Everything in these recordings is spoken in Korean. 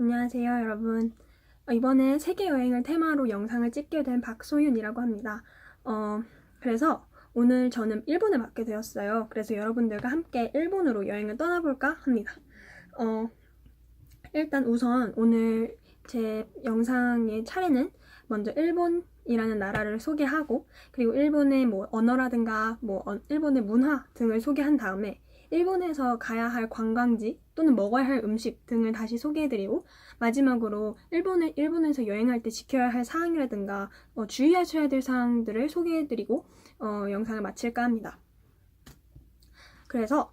안녕하세요, 여러분. 이번에 세계 여행을 테마로 영상을 찍게 된 박소윤이라고 합니다. 그래서 오늘 저는 일본에 맞게 되었어요. 그래서 여러분들과 함께 일본으로 여행을 떠나볼까 합니다. 일단 우선 오늘 제 영상의 차례는 먼저 일본이라는 나라를 소개하고, 그리고 일본의 언어라든가 일본의 문화 등을 소개한 다음에 일본에서 가야 할 관광지 또는 먹어야 할 음식 등을 다시 소개해드리고, 마지막으로 일본에서 여행할 때 지켜야 할 사항이라든가 주의하셔야 될 사항들을 소개해드리고 영상을 마칠까 합니다. 그래서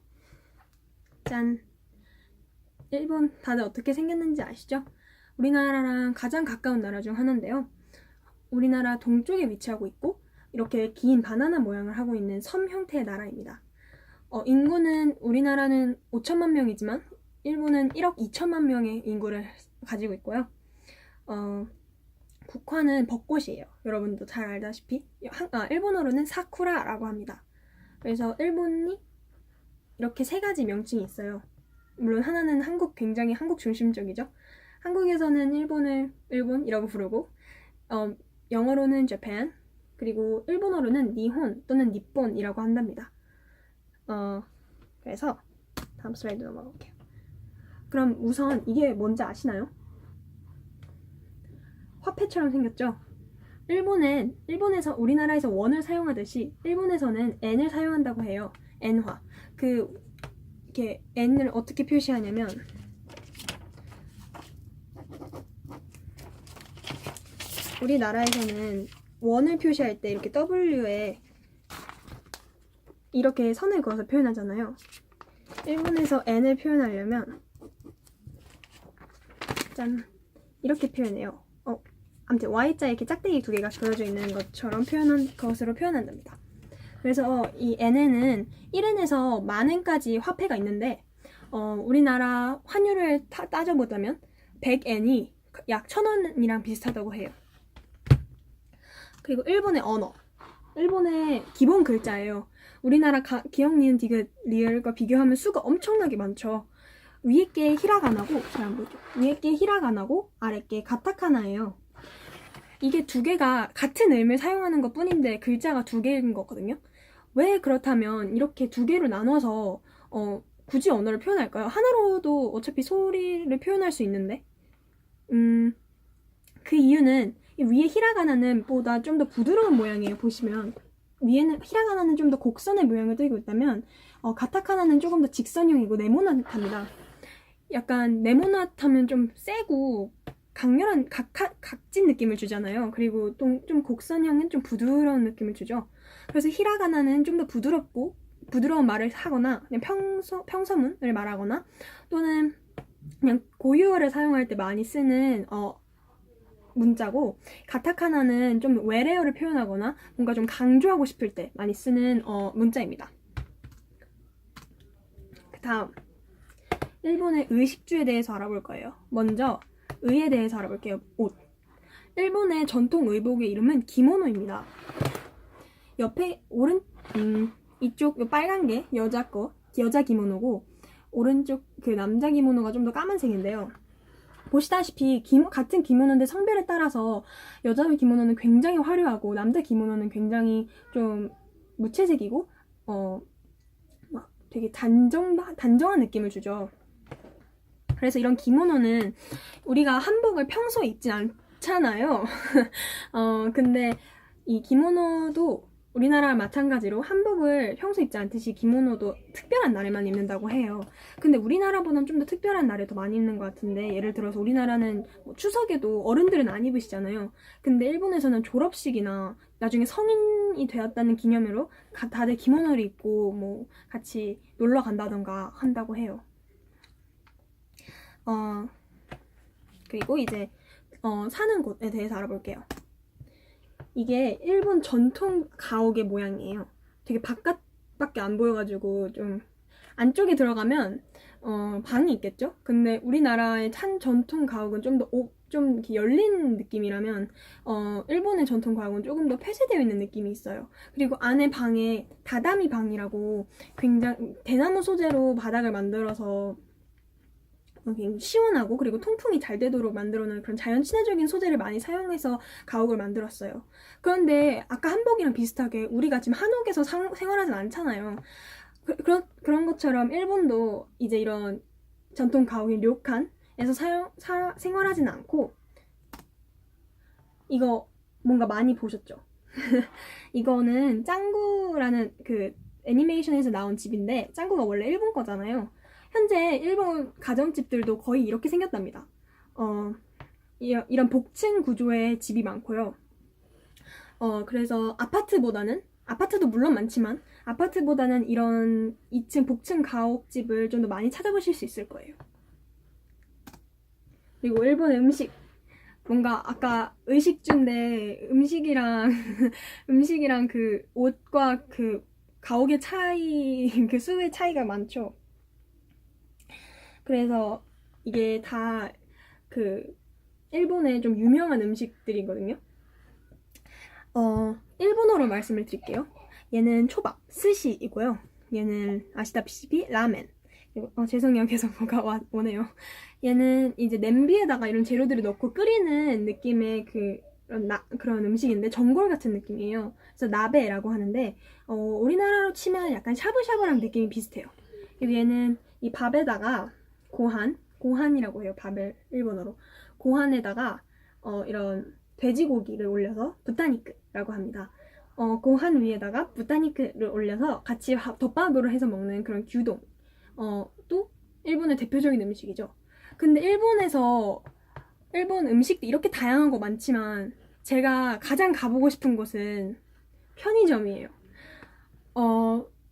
짠! 일본 다들 어떻게 생겼는지 아시죠? 우리나라랑 가장 가까운 나라 중 하나인데요. 우리나라 동쪽에 위치하고 있고 이렇게 긴 바나나 모양을 하고 있는 섬 형태의 나라입니다. 인구는 우리나라는 5천만 명이지만 일본은 1억 2천만 명의 인구를 가지고 있고요. 국화는 벚꽃이에요. 여러분도 잘 알다시피 일본어로는 사쿠라라고 합니다. 그래서 일본이 이렇게 세 가지 명칭이 있어요. 물론 하나는 굉장히 한국 중심적이죠. 한국에서는 일본을 일본이라고 부르고 영어로는 Japan, 그리고 일본어로는 니혼 또는 니폰이라고 한답니다. 그래서 다음 슬라이드 넘어갈게요. 그럼 우선 이게 뭔지 아시나요? 화폐처럼 생겼죠? 일본에서 우리나라에서 원을 사용하듯이 일본에서는 N을 사용한다고 해요. N화. 이렇게 N을 어떻게 표시하냐면 우리나라에서는 원을 표시할 때 이렇게 W에 이렇게 선을 그어서 표현하잖아요. 일본에서 N을 표현하려면 짠! 이렇게 표현해요. 아무튼 Y자에 이렇게 짝대기 두 개가 그려져 있는 것처럼 것으로 표현한답니다. 그래서 이 N에는 1N에서 만엔까지 화폐가 있는데 우리나라 환율을 따져보자면 100N이 약 1,000원이랑 비슷하다고 해요. 그리고 일본의 언어, 일본의 기본 글자예요. 우리나라 기역, 니은, 디귿, 리을과 비교하면 수가 엄청나게 많죠. 위에 게 히라가나고, 잘 안 보이죠? 위에 게 히라가나고 아래 게 가타카나예요. 이게 두 개가 같은 의미를 사용하는 것 뿐인데 글자가 두 개인 거거든요. 왜 그렇다면 이렇게 두 개로 나눠서 굳이 언어를 표현할까요? 하나로도 어차피 소리를 표현할 수 있는데 그 이유는 위에 히라가나는 보다 좀 더 부드러운 모양이에요. 보시면 위에는 히라가나는 좀 더 곡선의 모양을 띠고 있다면 가타카나는 조금 더 직선형이고 네모나답니다. 약간 네모나하면 좀 세고 강렬한 각진 느낌을 주잖아요. 그리고 또 좀 곡선형은 좀 부드러운 느낌을 주죠. 그래서 히라가나는 좀 더 부드러운 말을 하거나 그냥 평서문을 말하거나 또는 그냥 고유어를 사용할 때 많이 쓰는 문자고, 가타카나는 좀 외래어를 표현하거나 뭔가 좀 강조하고 싶을 때 많이 쓰는 문자입니다. 그 다음 일본의 의식주에 대해서 알아볼 거예요. 먼저 의에 대해서 알아볼게요. 옷. 일본의 전통 의복의 이름은 기모노입니다. 옆에 이쪽 빨간 게 여자 기모노고 오른쪽 그 남자 기모노가 좀 더 까만색인데요. 보시다시피 같은 기모노인데 성별에 따라서 여자 기모노는 굉장히 화려하고 남자 기모노는 굉장히 좀 무채색이고 되게 단정한 느낌을 주죠. 그래서 이런 기모노는 우리가 한복을 평소에 입진 않잖아요. 근데 이 기모노도 우리나라와 마찬가지로 한복을 평소에 입지 않듯이 기모노도 특별한 날에만 입는다고 해요. 근데 우리나라보다는 좀 더 특별한 날에 더 많이 입는 것 같은데, 예를 들어서 우리나라는 추석에도 어른들은 안 입으시잖아요. 근데 일본에서는 졸업식이나 나중에 성인이 되었다는 기념으로 다들 기모노를 입고 같이 놀러 간다던가 한다고 해요. 그리고 이제 사는 곳에 대해서 알아볼게요. 이게 일본 전통 가옥의 모양이에요. 되게 바깥밖에 안 보여가지고 좀 안쪽에 들어가면 방이 있겠죠? 근데 우리나라의 전통 가옥은 좀 이렇게 열린 느낌이라면 일본의 전통 가옥은 조금 더 폐쇄되어 있는 느낌이 있어요. 그리고 안에 방에 다다미 방이라고 굉장히 대나무 소재로 바닥을 만들어서 굉장히 시원하고 그리고 통풍이 잘 되도록 만들어놓은 그런 자연 친화적인 소재를 많이 사용해서 가옥을 만들었어요. 그런데 아까 한복이랑 비슷하게 우리가 지금 한옥에서 생활하진 않잖아요. 그런 것처럼 일본도 이제 이런 전통 가옥인 료칸에서 생활하진 않고, 이거 뭔가 많이 보셨죠? 이거는 짱구라는 그 애니메이션에서 나온 집인데, 짱구가 원래 일본 거잖아요. 현재 일본 가정집들도 거의 이렇게 생겼답니다. 이런 복층 구조의 집이 많고요. 그래서 아파트도 물론 많지만 아파트보다는 이런 2층 복층 가옥집을 좀 더 많이 찾아보실 수 있을 거예요. 그리고 일본의 음식, 뭔가 아까 의식주인데 음식이랑 음식이랑 그 옷과 그 가옥의 차이, 그 수의 차이가 많죠. 그래서 이게 다 그 일본의 좀 유명한 음식들이거든요. 일본어로 말씀을 드릴게요. 얘는 초밥, 스시이고요. 얘는 아시다시피 라멘. 죄송해요. 계속 뭐가 오네요. 얘는 이제 냄비에다가 이런 재료들을 넣고 끓이는 느낌의 그런 음식인데 전골 같은 느낌이에요. 그래서 나베라고 하는데 우리나라로 치면 약간 샤브샤브랑 느낌이 비슷해요. 그리고 얘는 이 밥에다가 고한이라고 해요. 밥을 일본어로. 고한에다가 이런 돼지고기를 올려서 부타니크라고 합니다. 고한 위에다가 부타니크를 올려서 같이 덮밥으로 해서 먹는 그런 규동. 또 일본의 대표적인 음식이죠. 근데 일본 음식도 이렇게 다양한 거 많지만 제가 가장 가보고 싶은 곳은 편의점이에요.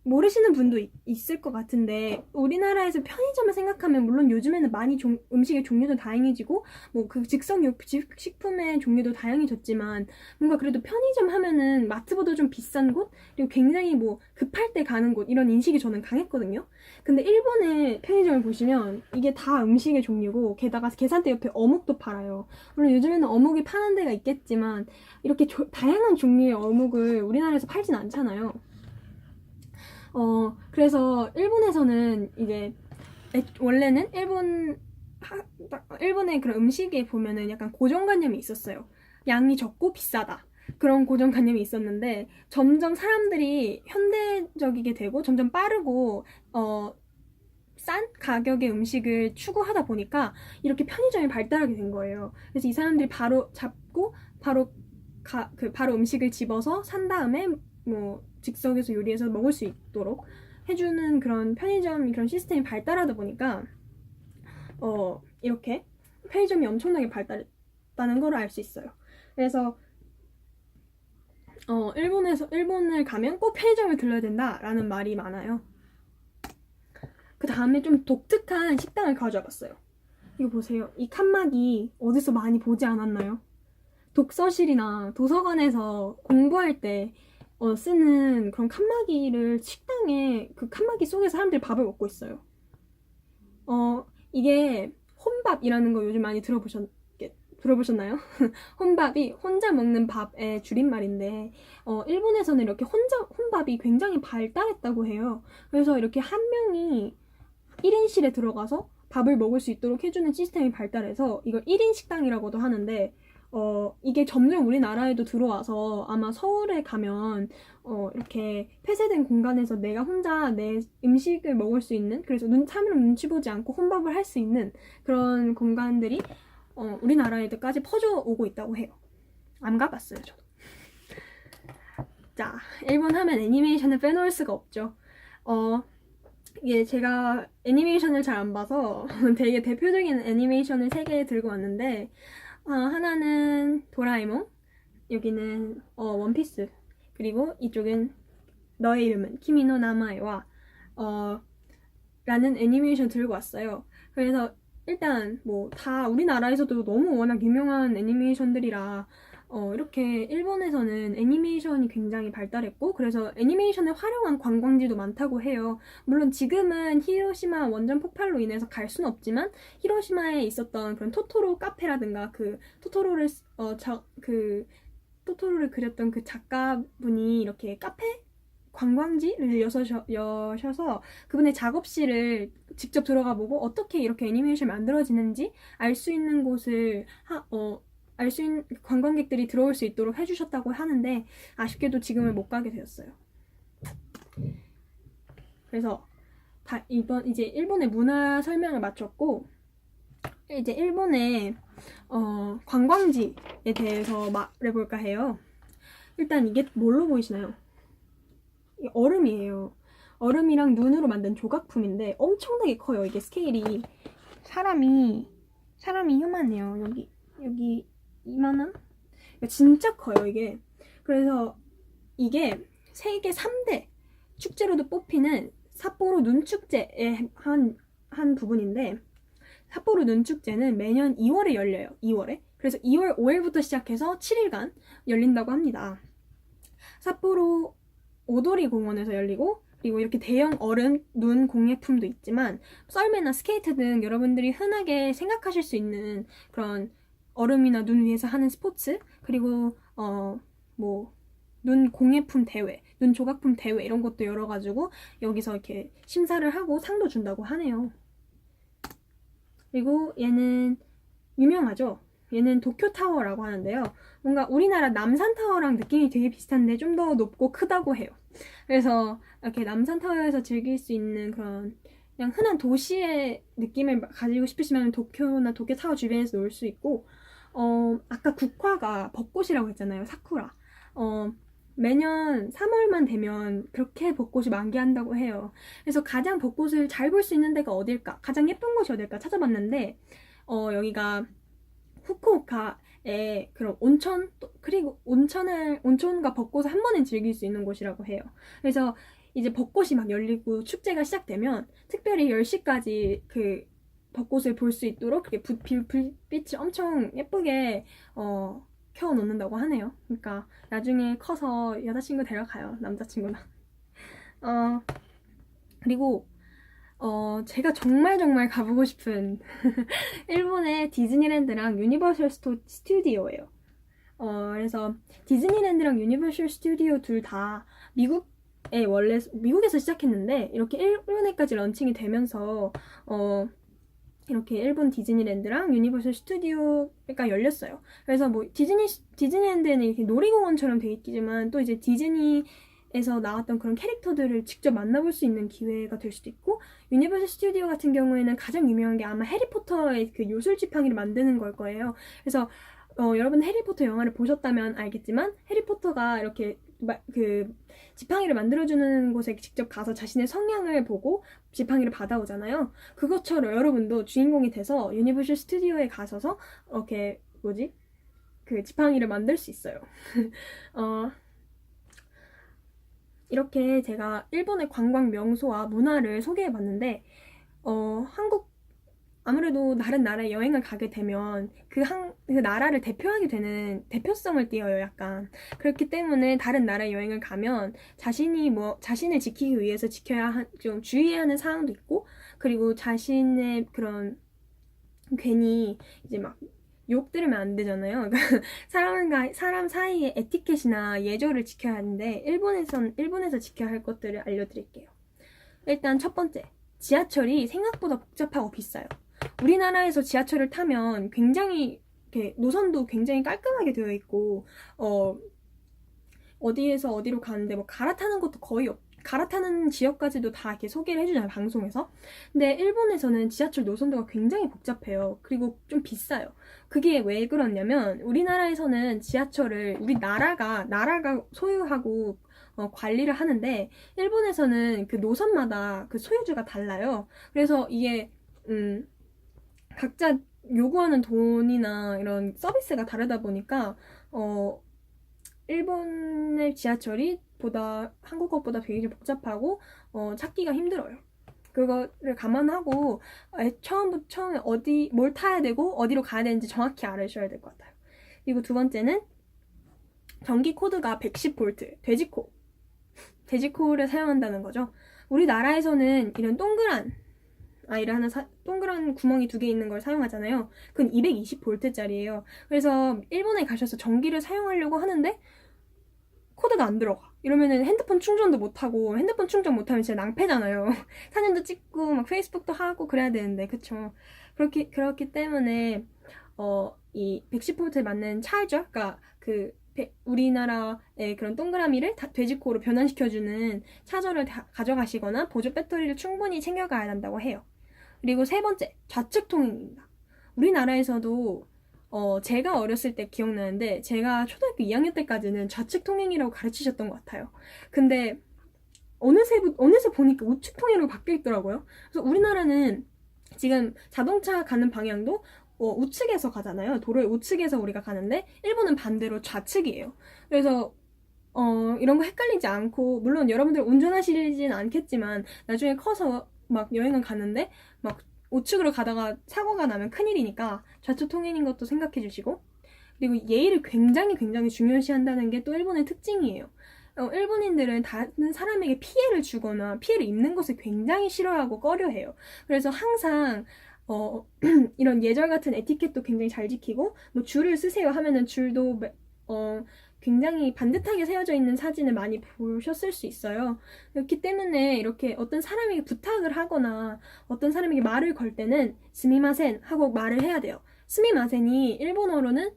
모르시는 분도 있을 것 같은데 우리나라에서 편의점을 생각하면 물론 요즘에는 많이 음식의 종류도 다양해지고 뭐 그 식품의 종류도 다양해졌지만 뭔가 그래도 편의점 하면은 마트보다 좀 비싼 곳, 그리고 굉장히 뭐 급할 때 가는 곳, 이런 인식이 저는 강했거든요. 근데 일본의 편의점을 보시면 이게 다 음식의 종류고 게다가 계산대 옆에 어묵도 팔아요. 물론 요즘에는 어묵이 파는 데가 있겠지만 이렇게 다양한 종류의 어묵을 우리나라에서 팔진 않잖아요. 그래서 일본에서는 이제 원래는 일본의 그런 음식에 보면은 약간 고정관념이 있었어요. 양이 적고 비싸다. 그런 고정관념이 있었는데 점점 사람들이 현대적이게 되고 점점 빠르고 싼 가격의 음식을 추구하다 보니까 이렇게 편의점이 발달하게 된 거예요. 그래서 이 사람들이 바로 잡고 바로 음식을 집어서 산 다음에 뭐 즉석에서 요리해서 먹을 수 있도록 해주는 그런 편의점 그런 시스템이 발달하다 보니까 이렇게 편의점이 엄청나게 발달했다는 걸 알 수 있어요. 그래서 일본을 가면 꼭 편의점을 들러야 된다라는 말이 많아요. 그 다음에 좀 독특한 식당을 가져와봤어요. 이거 보세요. 이 칸막이 어디서 많이 보지 않았나요? 독서실이나 도서관에서 공부할 때 쓰는 그런 칸막이를 식당에 그 칸막이 속에 사람들이 밥을 먹고 있어요. 이게 혼밥이라는 거 요즘 많이 들어보셨나요? 혼밥이 혼자 먹는 밥의 줄임말인데 일본에서는 이렇게 혼밥이 굉장히 발달했다고 해요. 그래서 이렇게 한 명이 1인실에 들어가서 밥을 먹을 수 있도록 해주는 시스템이 발달해서 이걸 1인 식당이라고도 하는데 이게 점점 우리나라에도 들어와서 아마 서울에 가면 이렇게 폐쇄된 공간에서 내가 혼자 내 음식을 먹을 수 있는, 그래서 사람을 눈치 보지 않고 혼밥을 할 수 있는 그런 공간들이 우리나라에도까지 퍼져오고 있다고 해요. 안 가봤어요, 저도. 자, 일본 하면 애니메이션을 빼놓을 수가 없죠. 이게 제가 애니메이션을 잘 안 봐서 되게 대표적인 애니메이션을 3개 들고 왔는데 하나는 도라에몽, 여기는 원피스, 그리고 이쪽은 너의 이름은 키미노 나마에와 라는 애니메이션 들고 왔어요. 그래서 일단 뭐 다 우리나라에서도 너무 워낙 유명한 애니메이션들이라 이렇게 일본에서는 애니메이션이 굉장히 발달했고 그래서 애니메이션을 활용한 관광지도 많다고 해요. 물론 지금은 히로시마 원전 폭발로 인해서 갈 수는 없지만 히로시마에 있었던 그런 토토로 카페라든가 그 토토로를 토토로를 그렸던 그 작가분이 이렇게 카페 관광지를 여셔서 그분의 작업실을 직접 들어가 보고 어떻게 이렇게 애니메이션이 만들어지는지 알 수 있는 곳을 알 수 있는 관광객들이 들어올 수 있도록 해주셨다고 하는데 아쉽게도 지금은 못 가게 되었어요. 그래서 이제 일본의 문화 설명을 마쳤고 이제 일본의 관광지에 대해서 말해볼까 해요. 일단 이게 뭘로 보이시나요? 이게 얼음이에요. 얼음이랑 눈으로 만든 조각품인데 엄청나게 커요. 이게 스케일이 사람이 이만해요. 여기 이만한? 진짜 커요 이게. 그래서 이게 세계 3대 축제로도 뽑히는 삿포로 눈축제의 한 부분인데 삿포로 눈축제는 매년 2월에 열려요. 2월에. 그래서 2월 5일부터 시작해서 7일간 열린다고 합니다. 삿포로 오도리 공원에서 열리고 그리고 이렇게 대형 얼음, 눈 공예품도 있지만 썰매나 스케이트 등 여러분들이 흔하게 생각하실 수 있는 그런 얼음이나 눈 위에서 하는 스포츠 그리고 눈 공예품 대회, 눈 조각품 대회 이런 것도 열어가지고 여기서 이렇게 심사를 하고 상도 준다고 하네요. 그리고 얘는 유명하죠? 얘는 도쿄타워라고 하는데요. 뭔가 우리나라 남산타워랑 느낌이 되게 비슷한데 좀 더 높고 크다고 해요. 그래서 이렇게 남산타워에서 즐길 수 있는 그런 그냥 흔한 도시의 느낌을 가지고 싶으시면 도쿄나 도쿄타워 주변에서 놀 수 있고 아까 국화가 벚꽃이라고 했잖아요. 사쿠라. 매년 3월만 되면 그렇게 벚꽃이 만개한다고 해요. 그래서 가장 벚꽃을 잘 볼 수 있는 데가 어딜까? 가장 예쁜 곳이 어딜까 찾아봤는데 여기가 후쿠오카의 그런 온천 그리고 온천과 벚꽃을 한 번에 즐길 수 있는 곳이라고 해요. 그래서 이제 벚꽃이 막 열리고 축제가 시작되면 특별히 10시까지 그 벚꽃을 볼 수 있도록 그렇게 불빛이 엄청 예쁘게 켜놓는다고 하네요. 그러니까 나중에 커서 여자친구 데려가요. 남자친구나. 그리고 제가 정말 가보고 싶은 일본의 디즈니랜드랑 유니버셜 스튜디오예요. 그래서 디즈니랜드랑 유니버셜 스튜디오 둘 다 미국에서 시작했는데 이렇게 일본에까지 런칭이 되면서 이렇게 일본 디즈니랜드랑 유니버셜 스튜디오가 열렸어요. 그래서 뭐 디즈니랜드는 이렇게 놀이공원처럼 되어 있지만 또 이제 디즈니에서 나왔던 그런 캐릭터들을 직접 만나볼 수 있는 기회가 될 수도 있고 유니버셜 스튜디오 같은 경우에는 가장 유명한 게 아마 해리포터의 그 요술 지팡이를 만드는 걸 거예요. 그래서 여러분 해리포터 영화를 보셨다면 알겠지만 해리포터가 이렇게 그 지팡이를 만들어주는 곳에 직접 가서 자신의 성향을 보고 지팡이를 받아오잖아요. 그것처럼 여러분도 주인공이 돼서 유니버셜 스튜디오에 가셔서 이렇게 그 지팡이를 만들 수 있어요. 이렇게 제가 일본의 관광 명소와 문화를 소개해봤는데 아무래도 다른 나라에 여행을 가게 되면 그 나라를 대표하게 되는 대표성을 띠어요, 약간. 그렇기 때문에 다른 나라에 여행을 가면 자신을 지키기 위해서 좀 주의해야 하는 사항도 있고, 그리고 자신의 그런 괜히 이제 막 욕 들으면 안 되잖아요. 사람 사이의 에티켓이나 예절을 지켜야 하는데, 일본에서 지켜야 할 것들을 알려드릴게요. 일단 첫 번째, 지하철이 생각보다 복잡하고 비싸요. 우리나라에서 지하철을 타면 굉장히 이렇게 노선도 굉장히 깔끔하게 되어 있고 어디에서 어디로 가는데 뭐 갈아타는 것도 거의 갈아타는 지역까지도 다 이렇게 소개를 해주잖아요, 방송에서. 근데 일본에서는 지하철 노선도가 굉장히 복잡해요. 그리고 좀 비싸요. 그게 왜 그러냐면 우리나라에서는 지하철을 우리 나라가 소유하고 관리를 하는데 일본에서는 그 노선마다 그 소유주가 달라요. 그래서 이게 각자 요구하는 돈이나 이런 서비스가 다르다 보니까 일본의 지하철이 한국어보다 되게 복잡하고 찾기가 힘들어요. 그거를 감안하고 처음에 뭘 타야 되고 어디로 가야 되는지 정확히 알으셔야 될 것 같아요. 그리고 두 번째는 전기 코드가 110V 돼지코를 사용한다는 거죠. 우리나라에서는 이런 동그란 구멍이 2개 있는 걸 사용하잖아요. 그건 220V짜리예요. 그래서 일본에 가셔서 전기를 사용하려고 하는데 코드가 안 들어가. 이러면은 핸드폰 충전도 못하고, 핸드폰 충전 못하면 진짜 낭패잖아요. 사진도 찍고 막 페이스북도 하고 그래야 되는데, 그쵸? 그렇기 때문에 이 110V에 맞는 차저, 그러니까 우리나라의 그런 동그라미를 돼지코어로 변환시켜주는 차저를 가져가시거나 보조 배터리를 충분히 챙겨가야 한다고 해요. 그리고 세 번째, 좌측 통행입니다. 우리나라에서도 제가 어렸을 때 기억나는데 제가 초등학교 2학년 때까지는 좌측 통행이라고 가르치셨던 것 같아요. 근데 어느새 보니까 우측 통행으로 바뀌어 있더라고요. 그래서 우리나라는 지금 자동차 가는 방향도 우측에서 가잖아요. 도로의 우측에서 우리가 가는데 일본은 반대로 좌측이에요. 그래서 이런 거 헷갈리지 않고, 물론 여러분들 운전하시진 않겠지만 나중에 커서 막 여행을 가는데 막 우측으로 가다가 사고가 나면 큰일이니까 좌측 통행인 것도 생각해 주시고, 그리고 예의를 굉장히 중요시한다는 게 또 일본의 특징이에요. 일본인들은 다른 사람에게 피해를 주거나 피해를 입는 것을 굉장히 싫어하고 꺼려해요. 그래서 항상 이런 예절 같은 에티켓도 굉장히 잘 지키고, 뭐 줄을 쓰세요 하면은 줄도 굉장히 반듯하게 세워져 있는 사진을 많이 보셨을 수 있어요. 그렇기 때문에 이렇게 어떤 사람에게 부탁을 하거나 어떤 사람에게 말을 걸 때는 스미마센 하고 말을 해야 돼요. 스미마센이 일본어로는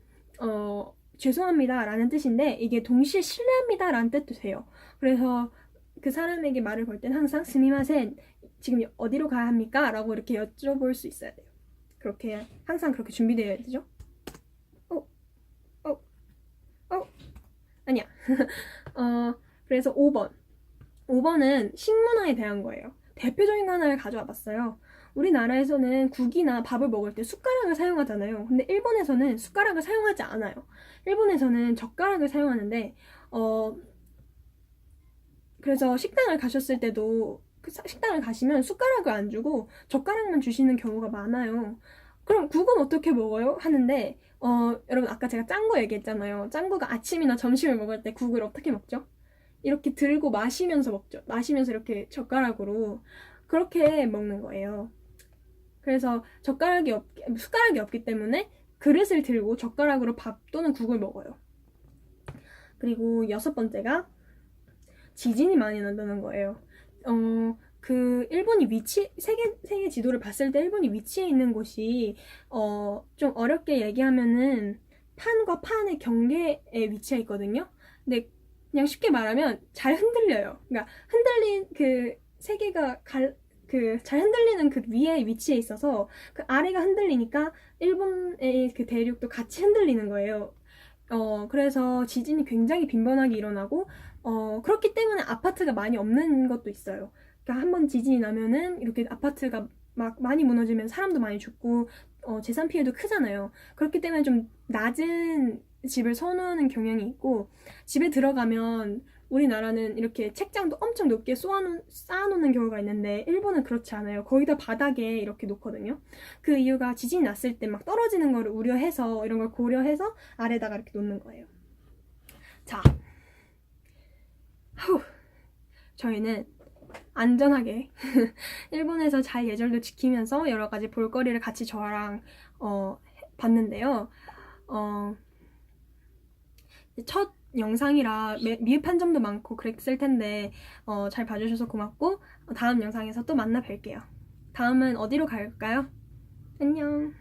죄송합니다 라는 뜻인데, 이게 동시에 실례합니다 라는 뜻도 돼요. 그래서 그 사람에게 말을 걸 때는 항상 스미마센, 지금 어디로 가야 합니까? 라고 이렇게 여쭤볼 수 있어야 돼요. 그렇게 항상 그렇게 준비되어야 되죠. 아니야. 그래서 5번은 식문화에 대한 거예요. 대표적인 거 하나를 가져와 봤어요. 우리나라에서는 국이나 밥을 먹을 때 숟가락을 사용하잖아요. 근데 일본에서는 숟가락을 사용하지 않아요. 일본에서는 젓가락을 사용하는데, 그래서 식당을 가셨을 때도 식당을 가시면 숟가락을 안 주고 젓가락만 주시는 경우가 많아요. 그럼 국은 어떻게 먹어요? 하는데, 여러분 아까 제가 짱구 얘기했잖아요. 짱구가 아침이나 점심을 먹을 때 국을 어떻게 먹죠? 이렇게 들고 마시면서 먹죠. 마시면서 이렇게 젓가락으로 그렇게 먹는 거예요. 그래서 숟가락이 없기 때문에 그릇을 들고 젓가락으로 밥 또는 국을 먹어요. 그리고 6번째가 지진이 많이 난다는 거예요. 일본이 세계 지도를 봤을 때 일본이 위치해 있는 곳이, 좀 어렵게 얘기하면은 판과 판의 경계에 위치해 있거든요. 근데 그냥 쉽게 말하면 잘 흔들려요. 그러니까 세계가 잘 흔들리는 그 위에 위치해 있어서 그 아래가 흔들리니까 일본의 그 대륙도 같이 흔들리는 거예요. 그래서 지진이 굉장히 빈번하게 일어나고, 그렇기 때문에 아파트가 많이 없는 것도 있어요. 그러니까 한번 지진이 나면은 이렇게 아파트가 막 많이 무너지면 사람도 많이 죽고, 재산 피해도 크잖아요. 그렇기 때문에 좀 낮은 집을 선호하는 경향이 있고, 집에 들어가면 우리나라는 이렇게 책장도 엄청 높게 쌓아놓는 경우가 있는데 일본은 그렇지 않아요. 거의 다 바닥에 이렇게 놓거든요. 그 이유가 지진이 났을 때 막 떨어지는 거를 우려해서, 이런 걸 고려해서 아래다가 이렇게 놓는 거예요. 자, 저희는 안전하게 일본에서 잘 예절도 지키면서 여러 가지 볼거리를 같이 저랑 봤는데요. 첫 영상이라 미흡한 점도 많고 그랬을 텐데 잘 봐주셔서 고맙고, 다음 영상에서 또 만나 뵐게요. 다음은 어디로 갈까요? 안녕.